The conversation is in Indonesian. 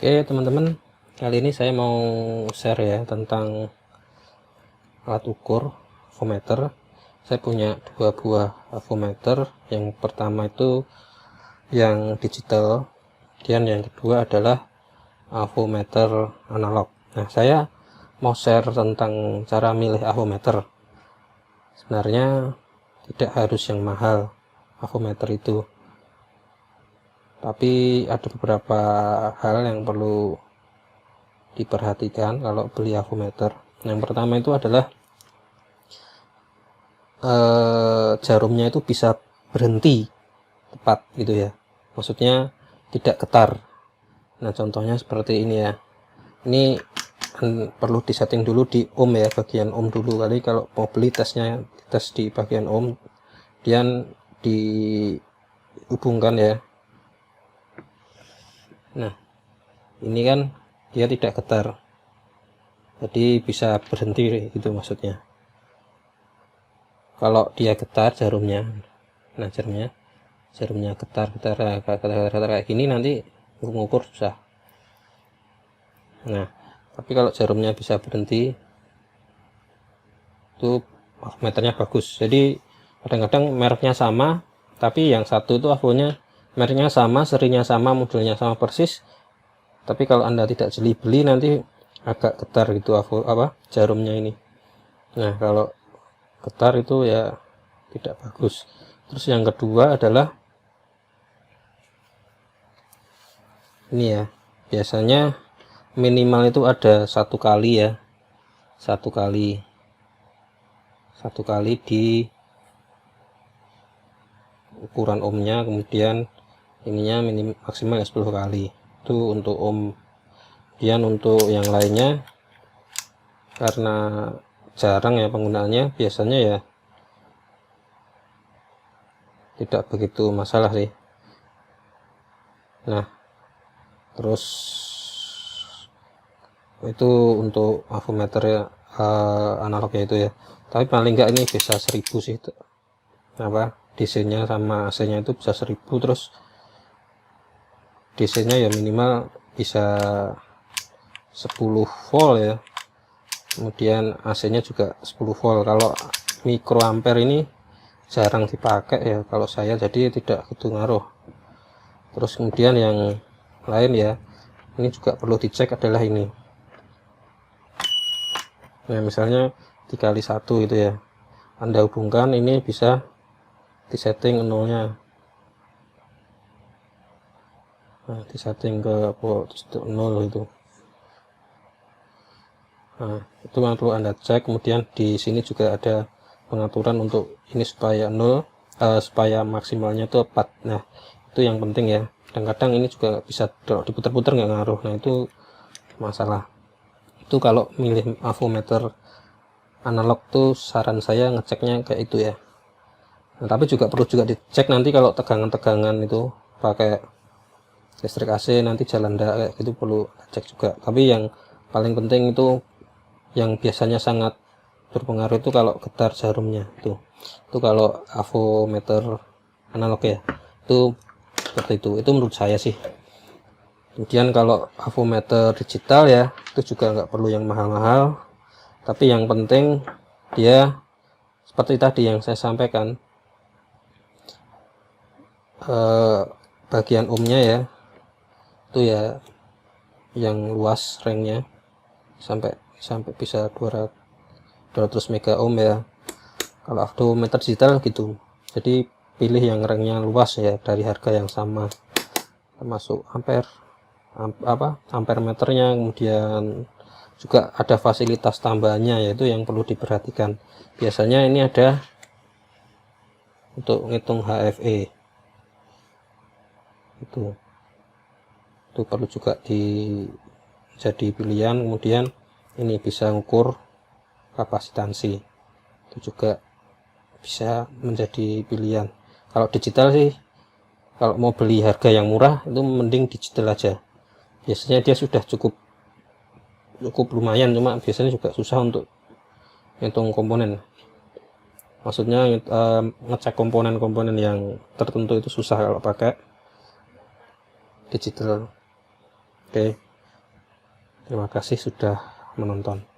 Oke teman-teman, kali ini saya mau share ya tentang alat ukur avometer. Saya punya dua buah avometer. Yang pertama itu yang digital, dan yang kedua adalah avometer analog. Nah, saya mau share tentang cara milih avometer. Sebenarnya tidak harus yang mahal avometer itu, tapi ada beberapa hal yang perlu diperhatikan kalau beli avometer. Yang pertama itu adalah jarumnya itu bisa berhenti tepat gitu ya, maksudnya tidak getar. Nah, contohnya seperti ini ya, ini perlu disetting dulu di ohm ya, bagian ohm dulu kali. Kalau mau beli tesnya, tes di bagian ohm, kemudian dihubungkan ya. Nah, ini kan dia tidak getar, jadi bisa berhenti gitu maksudnya. Kalau dia getar jarumnya, nah jarumnya getar kayak gini, nanti mengukur susah. Nah, tapi kalau jarumnya bisa berhenti, itu avometernya bagus. Jadi kadang-kadang mereknya sama, tapi yang satu itu avonya mereknya sama, serinya sama, modelnya sama persis, tapi kalau Anda tidak jeli beli, nanti agak getar gitu jarumnya ini. Nah, kalau getar itu ya tidak bagus. Terus yang kedua adalah ini ya, biasanya minimal itu ada satu kali ya, satu kali di ukuran ohmnya, kemudian ininya maksimal 10 kali. Itu untuk ohm. Kemudian untuk yang lainnya, karena jarang ya penggunaannya, biasanya ya tidak begitu masalah sih. Nah, terus itu untuk avometer ya, analognya itu ya. Tapi paling enggak ini bisa 1000 sih, DC nya sama AC nya itu bisa 1000. Terus DC nya ya minimal bisa 10 volt ya, kemudian AC nya juga 10 volt. Kalau mikroampere ini jarang dipakai ya kalau saya, jadi tidak begitu ngaruh. Terus kemudian yang lain ya, ini juga perlu dicek adalah ini. Nah, misalnya dikali 1 itu ya, Anda hubungkan, ini bisa disetting nolnya. Nah, disetting ke 0 itu. Nah, itu yang perlu Anda cek. Kemudian di sini juga ada pengaturan untuk ini supaya 0, supaya maksimalnya itu 4. Nah, itu yang penting ya. Kadang-kadang ini juga bisa kalau diputar-putar nggak ngaruh. Nah, itu masalah. Itu kalau milih avometer analog tuh saran saya ngeceknya kayak itu ya. Nah, tapi juga perlu dicek nanti kalau tegangan-tegangan itu pakai listrik AC nanti jalan enggak, kayak gitu perlu cek juga. Tapi yang paling penting itu, yang biasanya sangat berpengaruh itu kalau getar jarumnya itu kalau avometer analog ya, itu seperti itu menurut saya sih. Kemudian kalau avometer digital ya, itu juga nggak perlu yang mahal-mahal, tapi yang penting dia seperti tadi yang saya sampaikan, bagian ohmnya ya, itu ya yang luas ringnya sampai bisa 200 mega ohm ya. Kalau avometer digital gitu, jadi pilih yang ringnya luas ya, dari harga yang sama, termasuk ampere meternya. Kemudian juga ada fasilitas tambahannya, yaitu yang perlu diperhatikan. Biasanya ini ada untuk ngitung HFE, itu perlu juga jadi pilihan. Kemudian ini bisa ngukur kapasitansi, itu juga bisa menjadi pilihan. Kalau digital sih, kalau mau beli harga yang murah, itu mending digital aja. Biasanya dia sudah cukup lumayan, cuma biasanya juga susah untuk ngitung komponen. Maksudnya ngecek komponen-komponen yang tertentu itu susah kalau pakai digital. Oke. Terima kasih sudah menonton.